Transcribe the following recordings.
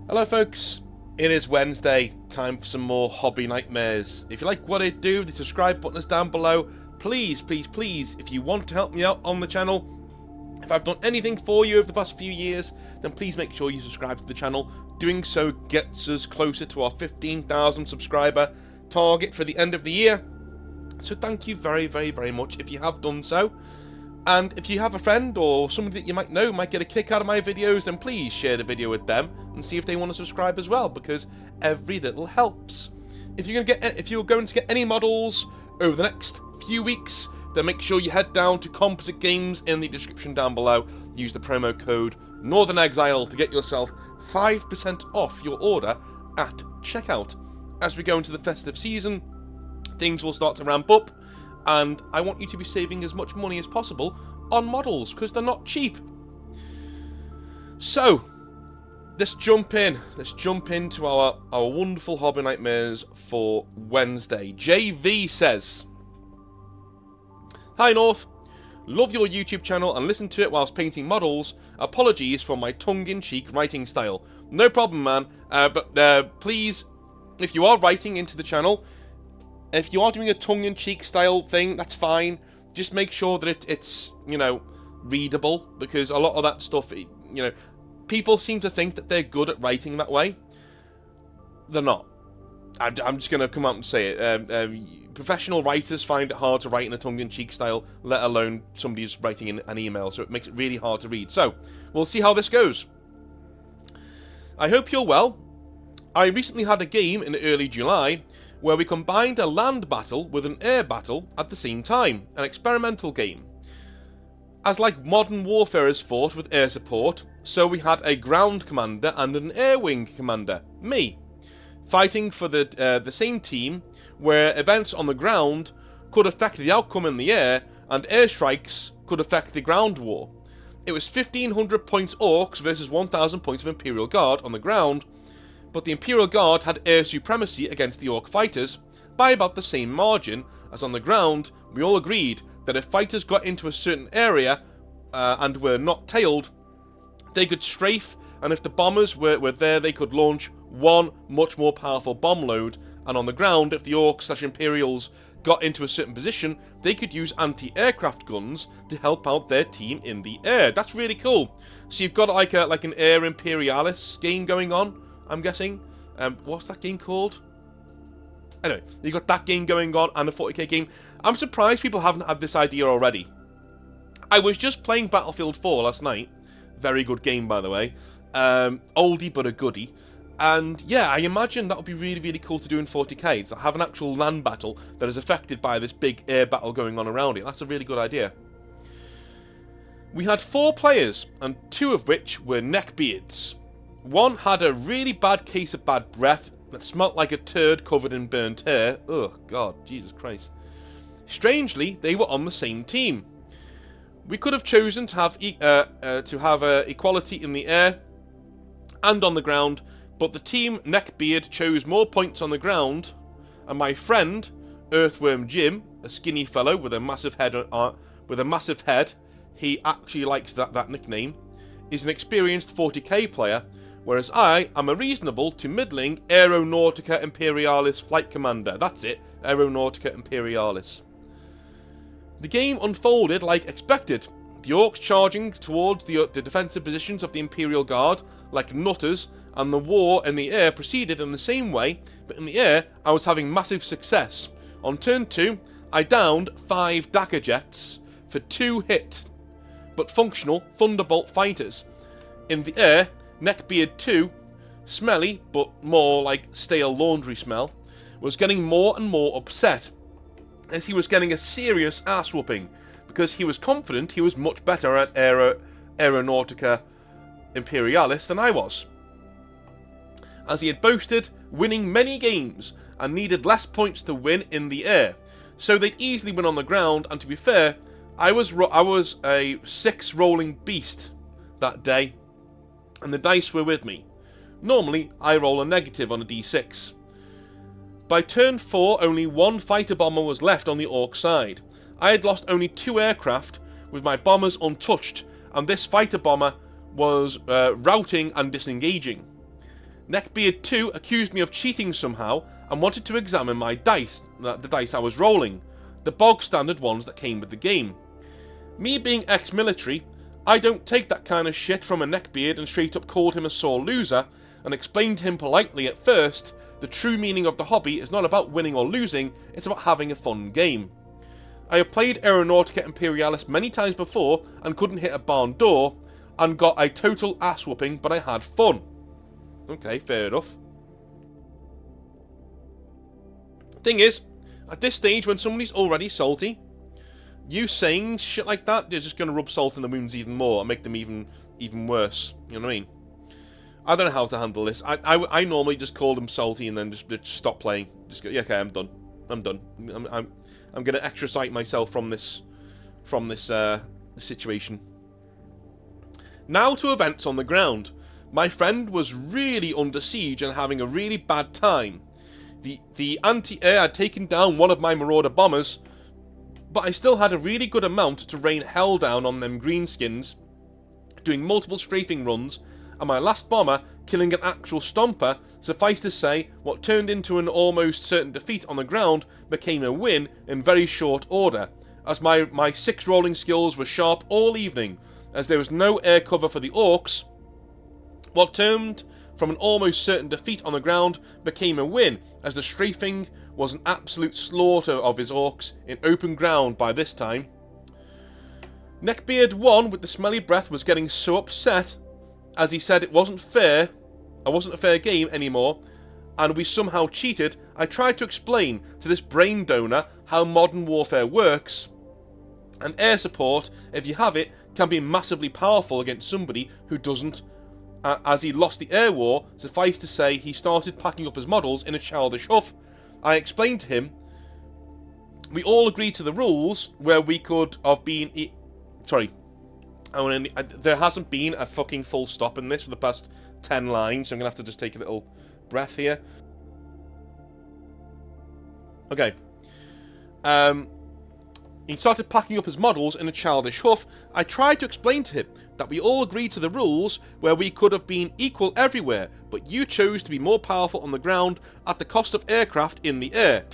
Hello folks, it is Wednesday, time for some more hobby nightmares. If you like what I do, the subscribe button is down below. Please, if you want to help me out on the channel, if I've done anything for you over the past few years, then please make sure you subscribe to the channel. Doing so gets us closer to our 15,000 subscriber target for the end of the year. So thank you very much if you have done so. And if you have a friend or somebody that you might know might get a kick out of my videos, then please share the video with them and see if they want to subscribe as well, because every little helps. If you're going to get any models over the next few weeks, then make sure you head down to Composite Games in the description down below. Use the promo code Northern Exile to get yourself 5% off your order at checkout. As we go into the festive season, things will start to ramp up, and I want you to be saving as much money as possible on models, because they're not cheap. So, let's jump into our wonderful hobby nightmares for Wednesday. JV says, "Hi North, love your YouTube channel and listen to it whilst painting models. Apologies for my tongue-in-cheek writing style." No problem, man, but please, if you are writing into the channel, if you are doing a tongue-in-cheek style thing, that's fine. Just make sure that it's, readable, because a lot of that stuff, people seem to think that they're good at writing that way. They're not. I'm just going to come out and say it. Professional writers find it hard to write in a tongue-in-cheek style, let alone somebody who's writing in an email, so it makes it really hard to read. So, we'll see how this goes. I hope you're well. I recently had a game in early July where we combined a land battle with an air battle at the same time, an experimental game. As like modern warfare is fought with air support, so we had a ground commander and an air wing commander, me, fighting for the same team, where events on the ground could affect the outcome in the air, and airstrikes could affect the ground war. It was 1,500 points Orks versus 1,000 points of Imperial Guard on the ground, but the Imperial Guard had air supremacy against the Ork fighters by about the same margin, as on the ground we all agreed that if fighters got into a certain area and were not tailed, they could strafe, and if the bombers were there, they could launch one much more powerful bomb load, and on the ground, if the Orks/Imperials got into a certain position, they could use anti-aircraft guns to help out their team in the air. That's really cool. So you've got like an Air Imperialis game going on, I'm guessing. What's that game called? Anyway, you got that game going on and a 40k game. I'm surprised people haven't had this idea already. I was just playing Battlefield 4 last night. Very good game, by the way. Oldie but a goodie. And yeah, I imagine that would be really cool to do in 40k. To have an actual land battle that is affected by this big air battle going on around it. That's a really good idea. We had 4 players, and 2 of which were neckbeards. One had a really bad case of bad breath that smelt like a turd covered in burnt hair. Oh god, Jesus Christ. Strangely, they were on the same team. We could have chosen to have equality in the air and on the ground, but the team Neckbeard chose more points on the ground, and my friend, Earthworm Jim, a skinny fellow with a massive head, he actually likes that nickname, is an experienced 40k player, whereas I am a reasonable to middling Aeronautica Imperialis flight commander. That's it, Aeronautica Imperialis. The game unfolded like expected, the Orks charging towards the defensive positions of the Imperial Guard like nutters, and the war in the air proceeded in the same way, but in the air I was having massive success. On turn 2, I downed 5 Dagger Jets for 2 hit, but functional Thunderbolt fighters. In the air, Neckbeard 2, smelly but more like stale laundry smell, was getting more and more upset, as he was getting a serious ass whooping, because he was confident he was much better at Aeronautica Imperialis than I was, as he had boasted winning many games and needed less points to win in the air, so they'd easily win on the ground. And to be fair, I was a 6 rolling beast that day, and the dice were with me. Normally, I roll a negative on a d6. By turn 4, only 1 fighter bomber was left on the Ork side. I had lost only 2 aircraft, with my bombers untouched, and this fighter bomber was routing and disengaging. Neckbeard 2 accused me of cheating somehow and wanted to examine my dice, the dice I was rolling, the bog standard ones that came with the game. Me being ex-military, I don't take that kind of shit from a neckbeard and straight up called him a sore loser and explained to him politely at first the true meaning of the hobby is not about winning or losing, it's about having a fun game. I have played Aeronautica Imperialis many times before and couldn't hit a barn door and got a total ass whooping, but I had fun. Okay, fair enough. Thing is, at this stage when somebody's already salty, you saying shit like that, you're just going to rub salt in the wounds even more and make them even worse. You know what I mean? I don't know how to handle this. I normally just call them salty and then just stop playing. Just go, yeah, okay, I'm done. I'm done. I'm going to extricate myself from this situation. Now to events on the ground. My friend was really under siege and having a really bad time. The anti-air had taken down one of my Marauder bombers, but I still had a really good amount to rain hell down on them greenskins, doing multiple strafing runs, and my last bomber killing an actual stomper. Suffice to say, what turned into an almost certain defeat on the ground became a win in very short order, as my 6 rolling skills were sharp all evening, as there was no air cover for the Orks. What turned from an almost certain defeat on the ground became a win, as the strafing was an absolute slaughter of his Orks in open ground by this time. Neckbeard 1 with the smelly breath was getting so upset, as he said it wasn't fair, a fair game anymore, and we somehow cheated. I tried to explain to this brain donor how modern warfare works, and air support, if you have it, can be massively powerful against somebody who doesn't. As he lost the air war, suffice to say he started packing up his models in a childish huff. I explained to him we all agreed to the rules where we could have been... there hasn't been a fucking full stop in this for the past 10 lines, so I'm going to have to just take a little breath here. Okay. He started packing up his models in a childish huff. I tried to explain to him that we all agreed to the rules where we could have been equal everywhere, but you chose to be more powerful on the ground at the cost of aircraft in the air.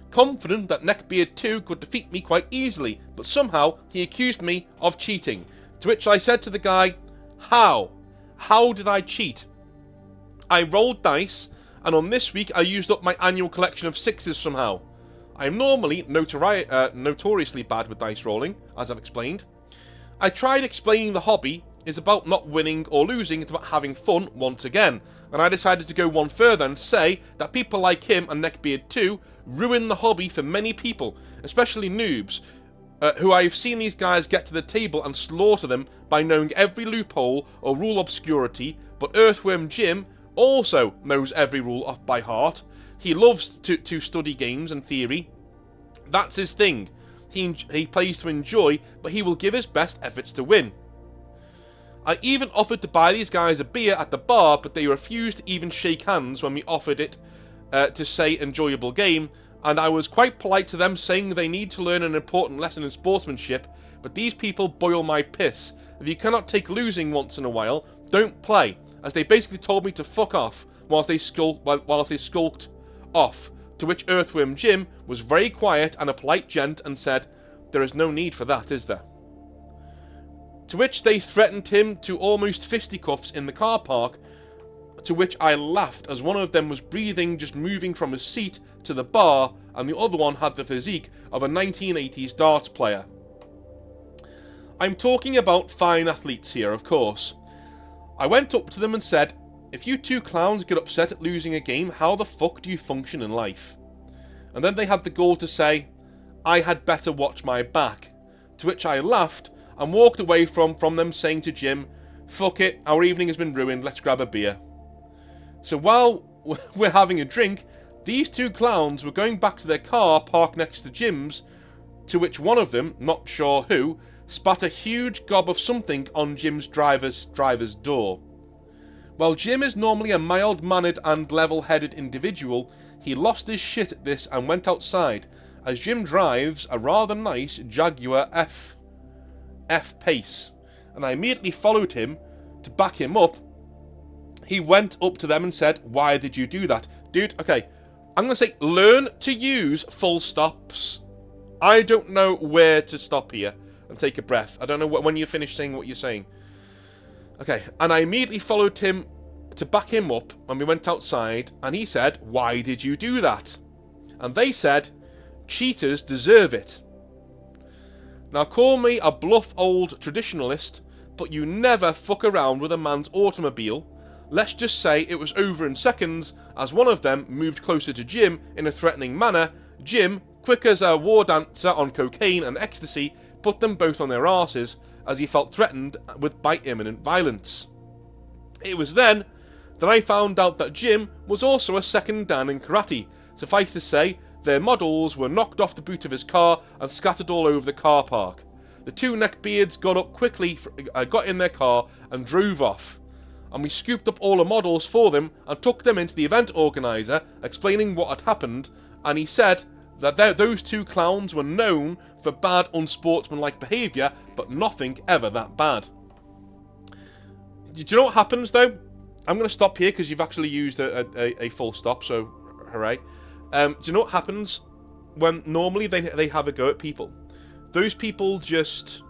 Confident that Neckbeard 2 could defeat me quite easily, but somehow he accused me of cheating. To which I said to the guy, how? How did I cheat? I rolled dice, and on this week I used up my annual collection of 6s somehow. I am normally notoriously bad with dice rolling, as I've explained. I tried explaining the hobby is about not winning or losing, it's about having fun once again, and I decided to go one further and say that people like him and Neckbeard 2 ruin the hobby for many people, especially noobs, who I've seen these guys get to the table and slaughter them by knowing every loophole or rule obscurity, but Earthworm Jim also knows every rule off by heart. He loves to study games and theory. That's his thing. He plays to enjoy, but he will give his best efforts to win. I even offered to buy these guys a beer at the bar, but they refused to even shake hands when we offered it to say enjoyable game, and I was quite polite to them, saying they need to learn an important lesson in sportsmanship, but these people boil my piss. If you cannot take losing once in a while, don't play, as they basically told me to fuck off whilst they skulked off, to which Earthworm Jim was very quiet and a polite gent and said, "There is no need for that, is there?" To which they threatened him to almost fisticuffs in the car park, to which I laughed as one of them was breathing, just moving from his seat to the bar, and the other one had the physique of a 1980s darts player. I'm talking about fine athletes here, of course. I went up to them and said, "If you two clowns get upset at losing a game, how the fuck do you function in life?" And then they had the gall to say, "I had better watch my back." To which I laughed and walked away from them, saying to Jim, "Fuck it, our evening has been ruined, let's grab a beer." So while we're having a drink, these two clowns were going back to their car parked next to Jim's, to which one of them, not sure who, spat a huge gob of something on Jim's driver's door. While Jim is normally a mild-mannered and level-headed individual, he lost his shit at this and went outside, as Jim drives a rather nice Jaguar F-Pace, and I immediately followed him to back him up, he went up to them and said, "Why did you do that?" Dude, okay, I'm going to say learn to use full stops. I don't know where to stop here and take a breath. I don't know when you finish saying what you're saying. Okay, and I immediately followed him to back him up, and we went outside, and he said, "Why did you do that?" And they said, "Cheaters deserve it." Now, call me a bluff old traditionalist, but you never fuck around with a man's automobile. Let's just say it was over in seconds, as one of them moved closer to Jim in a threatening manner. Jim, quick as a war dancer on cocaine and ecstasy, put them both on their arses, as he felt threatened by imminent violence. It was then that I found out that Jim was also a second dan in karate. Suffice to say, their models were knocked off the boot of his car and scattered all over the car park. The two neckbeards got up quickly, got in their car and drove off. And we scooped up all the models for them and took them into the event organiser, explaining what had happened, and he said that those two clowns were known for bad, unsportsmanlike behaviour, but nothing ever that bad. Do you know what happens, though? I'm going to stop here because you've actually used a full stop, so hooray. Do you know what happens when normally they have a go at people? Those people just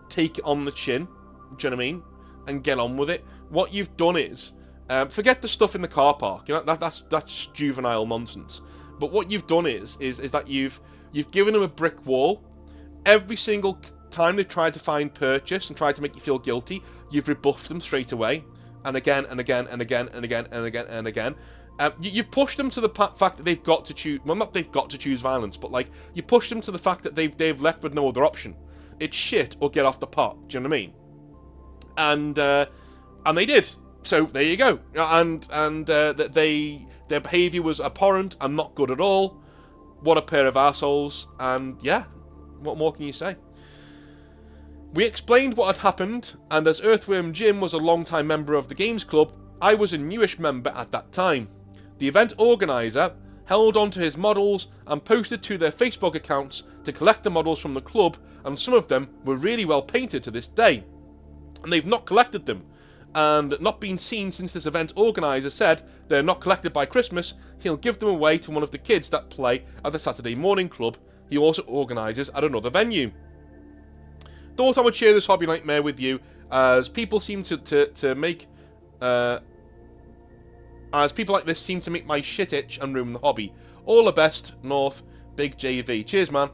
take it on the chin, do you know what I mean? And get on with it. What you've done is, forget the stuff in the car park, you know, that's juvenile nonsense. But what you've done is that you've given them a brick wall. Every single time they've tried to find purchase and tried to make you feel guilty, you've rebuffed them straight away. And again, and again, and again, and again, and again, and again. You've pushed them to the fact that they've got to choose, well, not they've got to choose violence, but like, you push them to the fact that they've left with no other option. It's shit or get off the pot, do you know what I mean? And they did. So there you go. And their behaviour was abhorrent and not good at all. What a pair of assholes. And yeah, what more can you say? We explained what had happened, and as Earthworm Jim was a long-time member of the Games Club, I was a newish member at that time. The event organiser held on to his models and posted to their Facebook accounts to collect the models from the club, and some of them were really well painted to this day. And they've not collected them, and not been seen since this event organiser said they're not collected by Christmas. He'll give them away to one of the kids that play at the Saturday morning club he also organises at another venue. Thought I would share this hobby nightmare with you, as people seem to make as people like this seem to make my shit itch and ruin the hobby. All the best, North, Big JV. Cheers, man.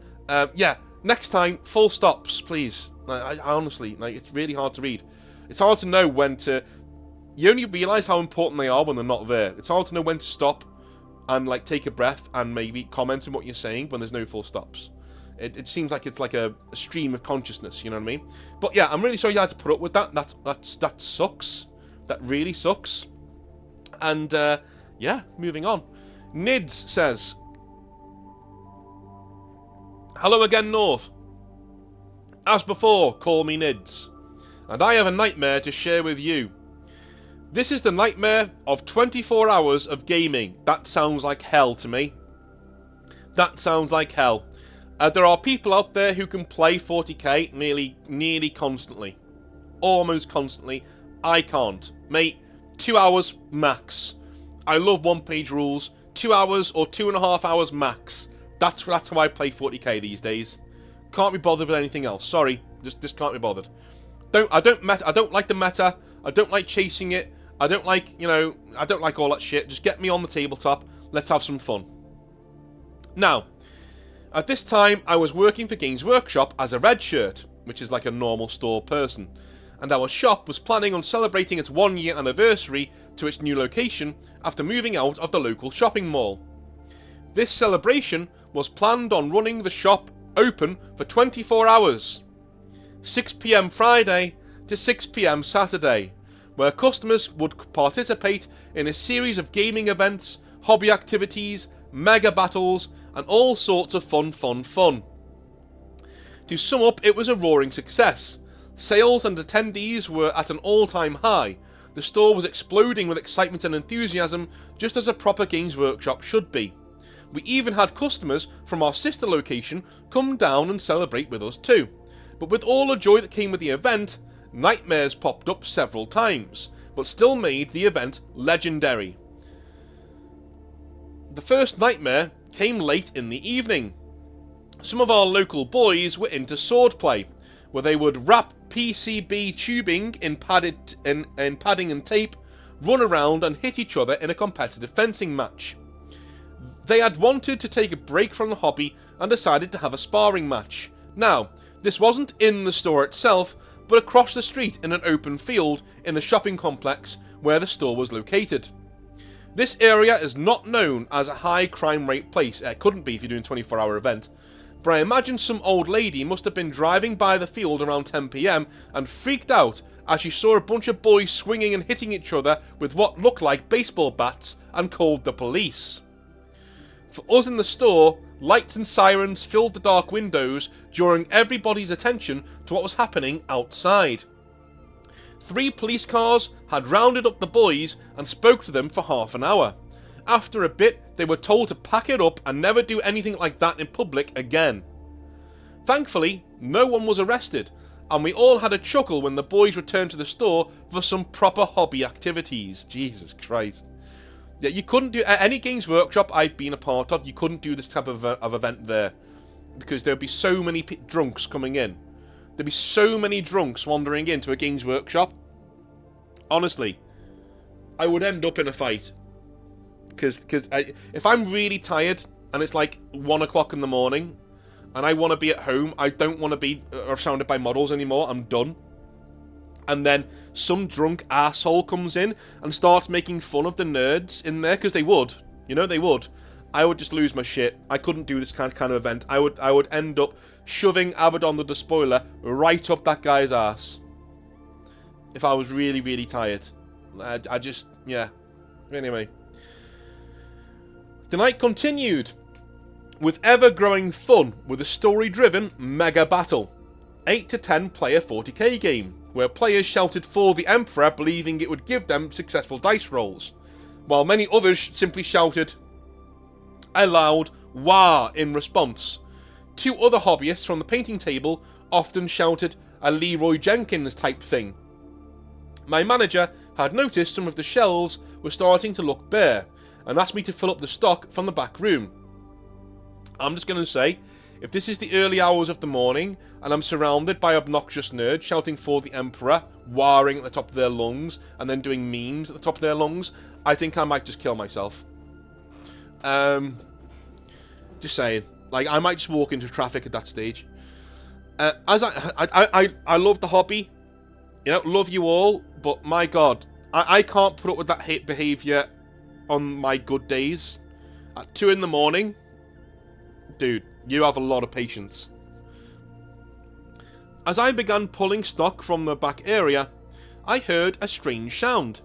Yeah, next time, full stops, please. I honestly, it's really hard to read. It's hard to know when to... You only realise how important they are when they're not there. It's hard to know when to stop and, take a breath and maybe comment on what you're saying when there's no full stops. It seems like it's like a stream of consciousness, you know what I mean? But yeah, I'm really sorry you had to put up with that. That sucks. That really sucks. And, yeah, moving on. Nids says, "Hello again, North. As before, call me Nids. And I have a nightmare to share with you. This is the nightmare of 24 hours of gaming. That sounds like hell to me. That sounds like hell. There are people out there who can play 40k nearly constantly. Almost constantly. I can't. Mate, 2 hours max. I love one-page rules. 2 hours or 2.5 hours max. That's how I play 40k these days. Can't be bothered with anything else. Sorry, just can't be bothered. I don't like the meta. I don't like chasing it. I don't like, I don't like all that shit. Just get me on the tabletop. Let's have some fun. Now, at this time, I was working for Games Workshop as a red shirt, which is like a normal store person, and our shop was planning on celebrating its 1-year anniversary to its new location after moving out of the local shopping mall. This celebration was planned on running the shop open for 24 hours, 6 PM Friday to 6 PM Saturday, where customers would participate in a series of gaming events, hobby activities, mega battles, and all sorts of fun. To sum up, it was a roaring success. Sales and attendees were at an all-time high. The store was exploding with excitement and enthusiasm, just as a proper Games Workshop should be. We even had customers from our sister location come down and celebrate with us too. But with all the joy that came with the event, nightmares popped up several times, but still made the event legendary. The first nightmare came late in the evening. Some of our local boys were into swordplay, where they would wrap PCB tubing in padding and tape, run around and hit each other in a competitive fencing match. They had wanted to take a break from the hobby and decided to have a sparring match. Now, this wasn't in the store itself, but across the street in an open field in the shopping complex where the store was located. This area is not known as a high crime rate place. It couldn't be if you're doing a 24-hour event. But I imagine some old lady must have been driving by the field around 10 PM and freaked out as she saw a bunch of boys swinging and hitting each other with what looked like baseball bats and called the police. For us in the store, lights and sirens filled the dark windows, drawing everybody's attention to what was happening outside. 3 police cars had rounded up the boys and spoke to them for half an hour. After a bit, they were told to pack it up and never do anything like that in public again. Thankfully, no one was arrested, and we all had a chuckle when the boys returned to the store for some proper hobby activities. Jesus Christ. Yeah, you couldn't do any Games Workshop I've been a part of. You couldn't do this type of event there, because there'd be so many drunks coming in. There'd be so many drunks wandering into a Games Workshop. Honestly, I would end up in a fight. Because if I'm really tired and it's like 1 o'clock in the morning and I want to be at home, I don't want to be surrounded by models anymore, I'm done. And then some drunk asshole comes in and starts making fun of the nerds in there, because they would. You know, they would. I would just lose my shit. I couldn't do this kind of event. I would end up shoving Abaddon the Despoiler right up that guy's ass. If I was really, really tired. I just, yeah. Anyway. The night continued with ever-growing fun with a story-driven mega battle. 8 to 10 player 40k game, where players shouted for the Emperor, believing it would give them successful dice rolls, while many others simply shouted a loud "wah" in response. 2 other hobbyists from the painting table often shouted a Leroy Jenkins type thing. My manager had noticed some of the shelves were starting to look bare, and asked me to fill up the stock from the back room. I'm just going to say, if this is the early hours of the morning, and I'm surrounded by obnoxious nerds shouting for the Emperor, warring at the top of their lungs, and then doing memes at the top of their lungs, I think I might just kill myself. Just saying. Like, I might just walk into traffic at that stage. As I love the hobby, you know, love you all, but my God, I can't put up with that hate behaviour on my good days. At 2 in the morning, dude, you have a lot of patience. As I began pulling stock from the back area, I heard a strange sound.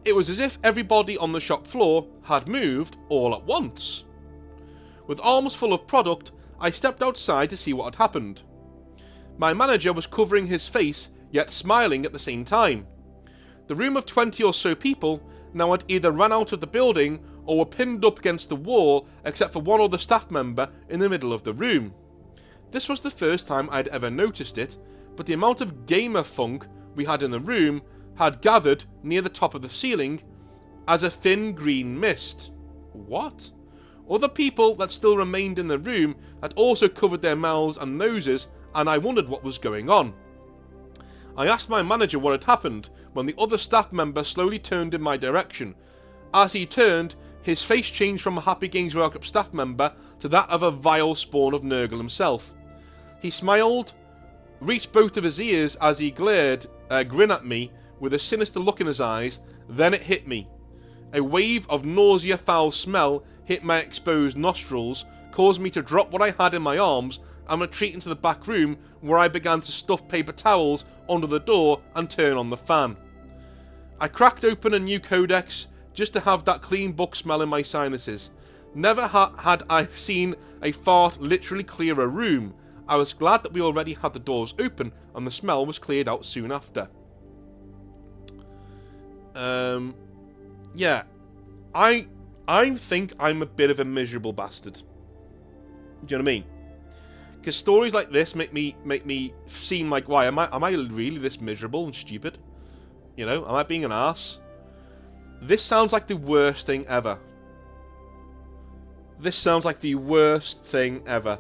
It was as if everybody on the shop floor had moved all at once. With arms full of product, I stepped outside to see what had happened. My manager was covering his face, yet smiling at the same time. The room of 20 or so people now had either ran out of the building or were pinned up against the wall, except for one other staff member in the middle of the room. This was the first time I'd ever noticed it, but the amount of gamer funk we had in the room had gathered near the top of the ceiling as a thin green mist. What? Other people that still remained in the room had also covered their mouths and noses, and I wondered what was going on. I asked my manager what had happened when the other staff member slowly turned in my direction. As he turned, his face changed from a Happy Games Workshop staff member to that of a vile spawn of Nurgle himself. He smiled, reached both of his ears as he glared a grin at me with a sinister look in his eyes. Then it hit me. A wave of nausea foul smell hit my exposed nostrils, caused me to drop what I had in my arms and retreat into the back room, where I began to stuff paper towels under the door and turn on the fan. I cracked open a new codex just to have that clean book smell in my sinuses. Never had I seen a fart literally clear a room. I was glad that we already had the doors open and the smell was cleared out soon after. Yeah. I think I'm a bit of a miserable bastard. Do you know what I mean? Because stories like this make me seem like, why am I really this miserable and stupid? You know, am I being an arse? This sounds like the worst thing ever. This sounds like the worst thing ever.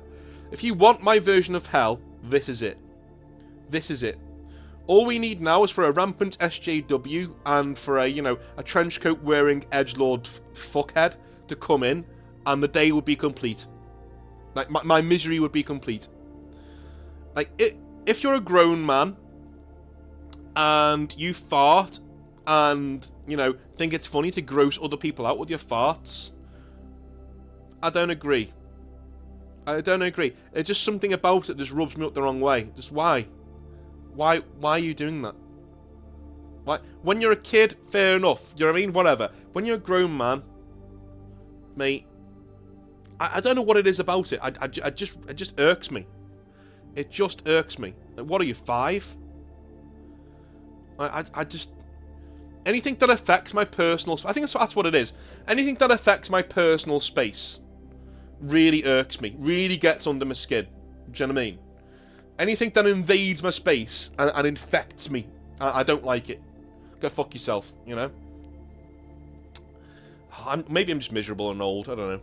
If you want my version of hell, this is it. This is it. All we need now is for a rampant SJW and for a, you know, a trench coat wearing edgelord fuckhead to come in, and the day would be complete. Like, my misery would be complete. Like, if you're a grown man and you fart and, you know, think it's funny to gross other people out with your farts, I don't agree. I don't agree. It's just something about it just rubs me up the wrong way. Just why? Why are you doing that? Why? When you're a kid, fair enough. You know what I mean? Whatever. When you're a grown man, mate, I don't know what it is about it. It just irks me. It just irks me. Like, what are you, 5? I just... Anything that affects my personal... I think that's what it is. Anything that affects my personal space really irks me. Really gets under my skin. Do you know what I mean? Anything that invades my space and infects me, I don't like it. Go fuck yourself, you know? Maybe I'm just miserable and old, I don't know.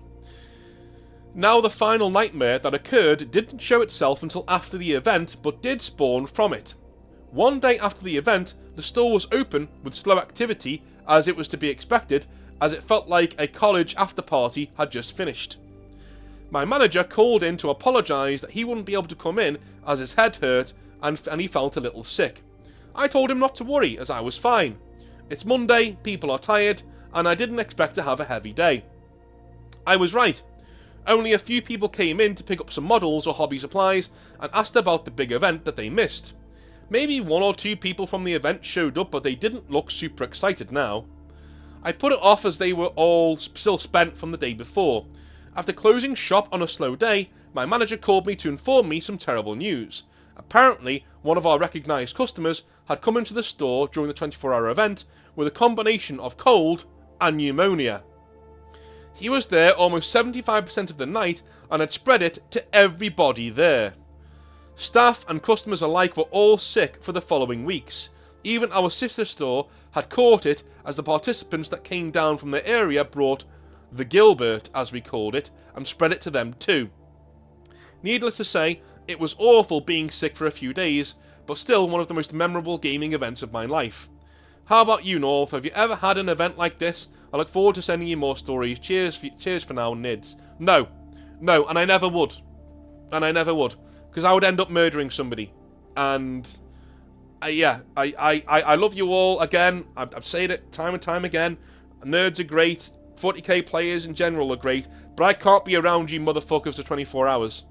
Now, the final nightmare that occurred didn't show itself until after the event, but did spawn from it. One day after the event, the store was open with slow activity, as it was to be expected, as it felt like a college after-party had just finished. My manager called in to apologise that he wouldn't be able to come in as his head hurt and he felt a little sick. I told him not to worry, as I was fine. It's Monday, people are tired, and I didn't expect to have a heavy day. I was right. Only a few people came in to pick up some models or hobby supplies and asked about the big event that they missed. Maybe 1 or 2 people from the event showed up, but they didn't look super excited now. I put it off as they were all still spent from the day before. After closing shop on a slow day, my manager called me to inform me some terrible news. Apparently, one of our recognised customers had come into the store during the 24-hour event with a combination of cold and pneumonia. He was there almost 75% of the night and had spread it to everybody there. Staff and customers alike were all sick for the following weeks. Even our sister store had caught it, as the participants that came down from the area brought the Gilbert, as we called it, and spread it to them too. Needless to say, it was awful being sick for a few days, but still one of the most memorable gaming events of my life. How about you, North? Have you ever had an event like this? I look forward to sending you more stories. Cheers for now, Nids. No, and I never would. Because I would end up murdering somebody. And, I love you all. Again, I've said it time and time again. Nerds are great. 40k players in general are great. But I can't be around you motherfuckers for 24 hours.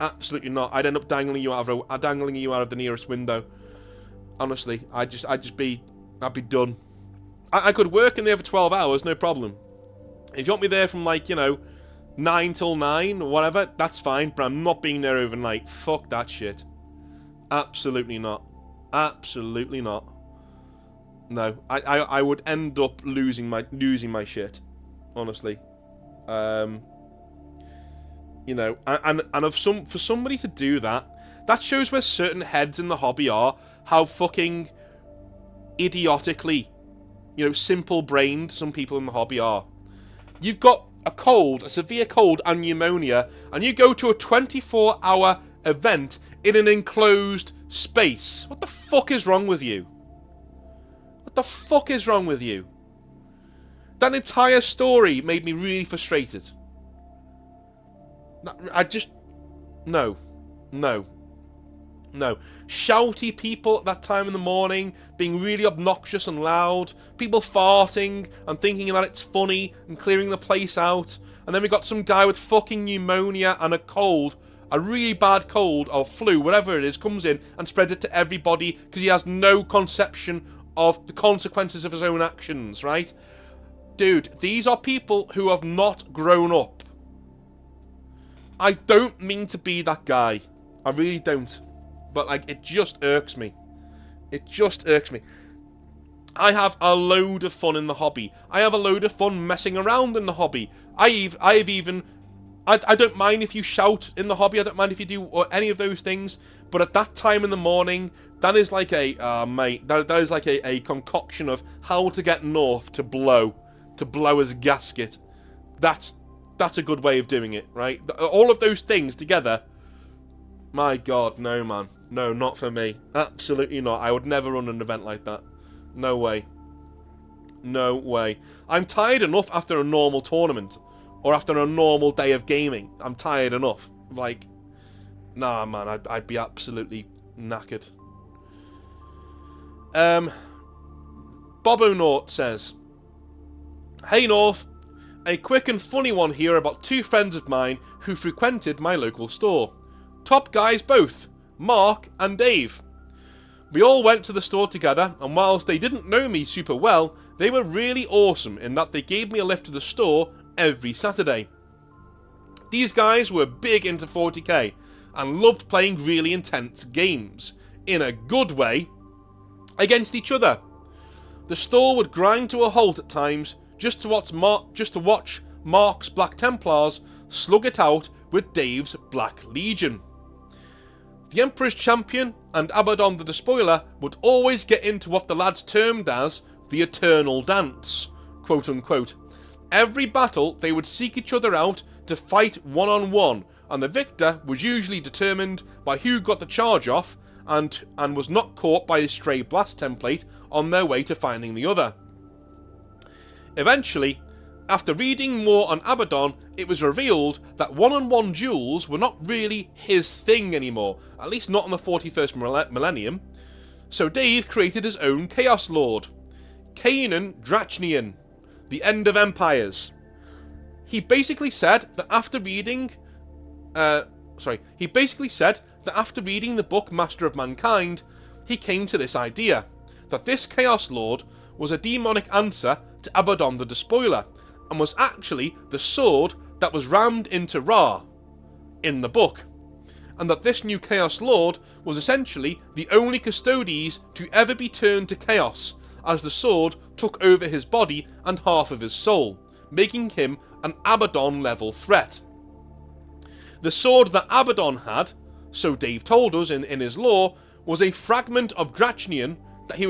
Absolutely not. I'd end up dangling you out of the nearest window. Honestly, I'd be done. I could work in there for 12 hours, no problem. If you want me there from, like, you know, 9 till 9 or whatever, that's fine, but I'm not being there overnight. Fuck that shit. Absolutely not. Absolutely not. No, I would end up losing my shit. Honestly. You know, and for somebody to do that, that shows where certain heads in the hobby are, how fucking idiotically, you know, simple-brained some people in the hobby are. You've got a severe cold and pneumonia, and you go to a 24-hour event in an enclosed space. What the fuck is wrong with you? What the fuck is wrong with you? That entire story made me really frustrated. No. Shouty people at that time in the morning, being really obnoxious and loud, people farting and thinking that it's funny and clearing the place out, and then we got some guy with fucking pneumonia and a cold, a really bad cold or flu, whatever it is, comes in and spreads it to everybody because he has no conception of the consequences of his own actions, right? Dude, these are people who have not grown up. I don't mean to be that guy. I really don't. But, like, it just irks me. It just irks me. I have a load of fun in the hobby. I have a load of fun messing around in the hobby. I don't mind if you shout in the hobby. I don't mind if you do any of those things. But at that time in the morning, That is like a, mate, that is like a concoction of how to get North to blow his gasket. That's a good way of doing it, right? All of those things together. My God, no, man. No, not for me. Absolutely not. I would never run an event like that. No way. No way. I'm tired enough after a normal tournament. Or after a normal day of gaming. I'm tired enough. Like, nah, man, I'd be absolutely knackered. Bobo Nort says, "Hey North, a quick and funny one here about two friends of mine who frequented my local store. Top guys both, Mark and Dave. We all went to the store together, and whilst they didn't know me super well, they were really awesome in that they gave me a lift to the store every Saturday. These guys were big into 40k and loved playing really intense games, in a good way, against each other. The store would grind to a halt at times just to watch Mark's Black Templars slug it out with Dave's Black Legion. The Emperor's Champion and Abaddon the Despoiler would always get into what the lads termed as the Eternal Dance, quote unquote. Every battle they would seek each other out to fight one-on-one, and the victor was usually determined by who got the charge off and was not caught by a stray blast template on their way to finding the other. Eventually, after reading more on Abaddon, it was revealed that one-on-one duels were not really his thing anymore, at least not in the 41st millennium. So Dave created his own Chaos Lord, Kanan Drachnian, the End of Empires. He basically said that after reading the book Master of Mankind, he came to this idea, that this Chaos Lord was a demonic answer to Abaddon the Despoiler, and was actually the sword that was rammed into Ra in the book, and that this new Chaos Lord was essentially the only Custodes to ever be turned to Chaos, as the sword took over his body and half of his soul, making him an Abaddon-level threat. The sword that Abaddon had, so Dave told us in his lore, was a fragment of Drachnian that he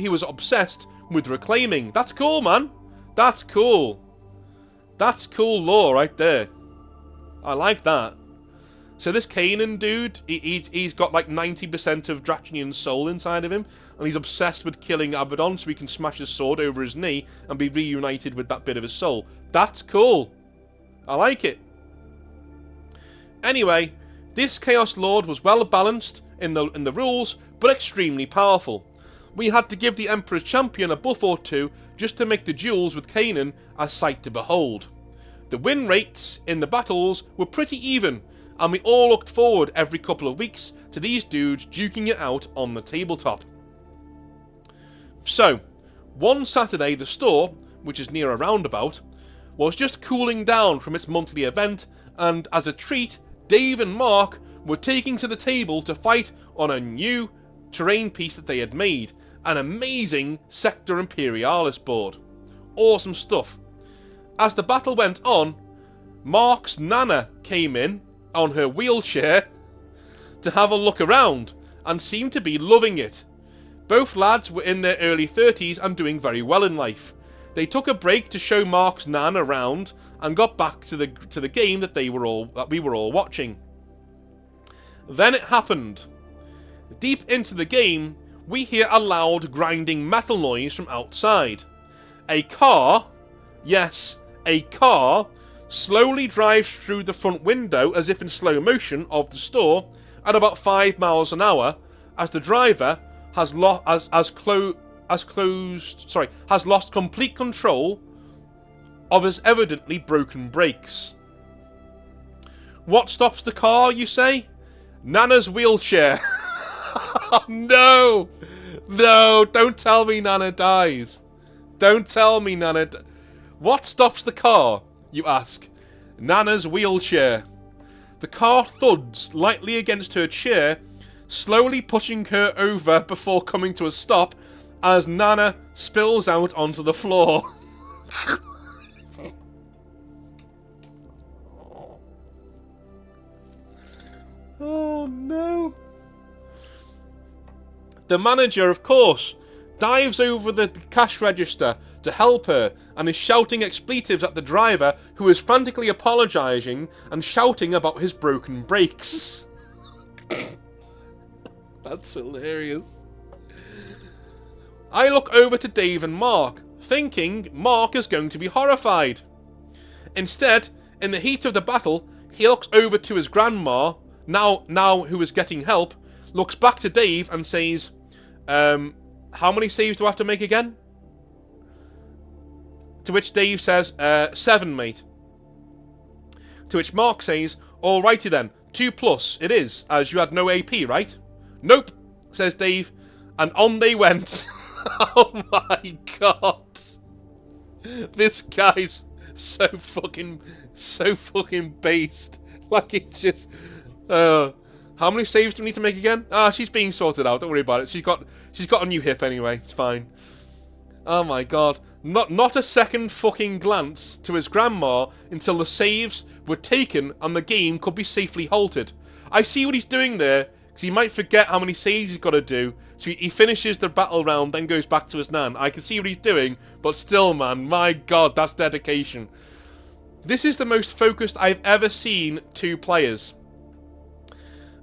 was obsessed with reclaiming. That's cool, man. That's cool. That's cool lore right there. I like that. So this Kanan dude, he's got like 90% of Drachnian's soul inside of him, and he's obsessed with killing Abaddon so he can smash his sword over his knee and be reunited with that bit of his soul. That's cool. I like it. Anyway, this Chaos Lord was well balanced in the rules, but extremely powerful. We had to give the Emperor's Champion a buff or two just to make the duels with Kanan a sight to behold. The win rates in the battles were pretty even, and we all looked forward every couple of weeks to these dudes duking it out on the tabletop. So, one Saturday the store, which is near a roundabout, was just cooling down from its monthly event, and as a treat, Dave and Mark were taking to the table to fight on a new terrain piece that they had made, an amazing Sector Imperialis board. Awesome stuff. As the battle went on, Mark's Nana came in on her wheelchair to have a look around and seemed to be loving it. Both lads were in their early 30s and doing very well in life. They took a break to show Mark's Nan around and got back to the game that we were all watching. Then it happened. Deep into the game, we hear a loud grinding metal noise from outside. A car, yes, a car, slowly drives through the front window as if in slow motion of the store at about 5 miles an hour, as the driver has lost complete control of his evidently broken brakes. What stops the car, you say? Nana's wheelchair. No! No, don't tell me Nana dies. Don't tell me Nana... What stops the car, you ask? Nana's wheelchair. The car thuds lightly against her chair, slowly pushing her over before coming to a stop as Nana spills out onto the floor. Oh no. The manager, of course, dives over the cash register to help her and is shouting expletives at the driver, who is frantically apologising and shouting about his broken brakes. That's hilarious. I look over to Dave and Mark, thinking Mark is going to be horrified. Instead, in the heat of the battle, he looks over to his grandma, now who is getting help, looks back to Dave and says, how many saves do I have to make again? To which Dave says, 7, mate. To which Mark says, alrighty then, 2+ it is, as you had no AP, right? Nope, says Dave, and on they went. Oh my god. This guy's so fucking based. Like, it's just... how many saves do we need to make again? She's being sorted out, don't worry about it. She's got a new hip anyway, it's fine. Oh my god. Not a second fucking glance to his grandma until the saves were taken and the game could be safely halted. I see what he's doing there, because he might forget how many saves he's got to do, so he finishes the battle round, then goes back to his nan. I can see what he's doing, but still, man, my god, that's dedication. This is the most focused I've ever seen 2 players.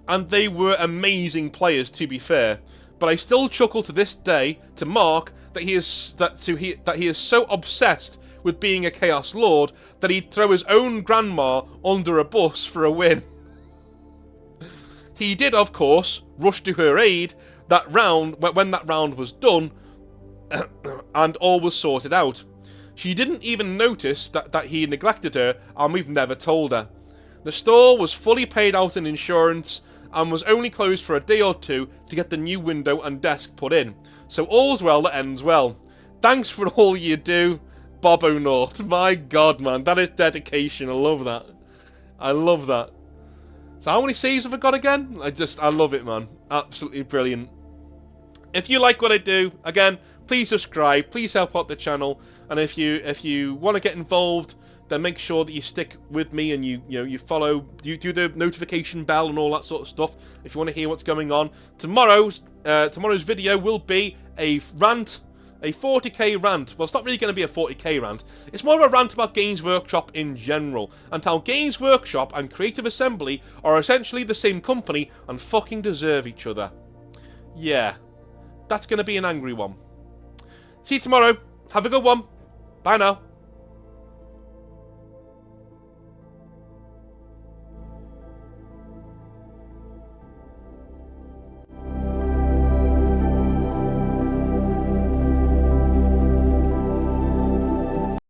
And they were amazing players, to be fair. But I still chuckle to this day to Mark that he is so obsessed with being a Chaos Lord that he'd throw his own grandma under a bus for a win. He did, of course, rush to her aid that round when that round was done, and all was sorted out. She didn't even notice that he neglected her, and we've never told her. The store was fully paid out in insurance, and was only closed for a day or 2 to get the new window and desk put in. So all's well that ends well. Thanks for all you do, Bob O'Nort. My god, man, that is dedication. I love that. I love that. So how many saves have I got again? I love it, man. Absolutely brilliant. If you like what I do, again, please subscribe, please help out the channel, and if you want to get involved, then make sure that you stick with me and you follow, you do the notification bell and all that sort of stuff if you want to hear what's going on. Tomorrow's video will be a rant, a 40k rant. Well, it's not really going to be a 40k rant. It's more of a rant about Games Workshop in general, and how Games Workshop and Creative Assembly are essentially the same company and fucking deserve each other. Yeah, that's going to be an angry one. See you tomorrow. Have a good one. Bye now.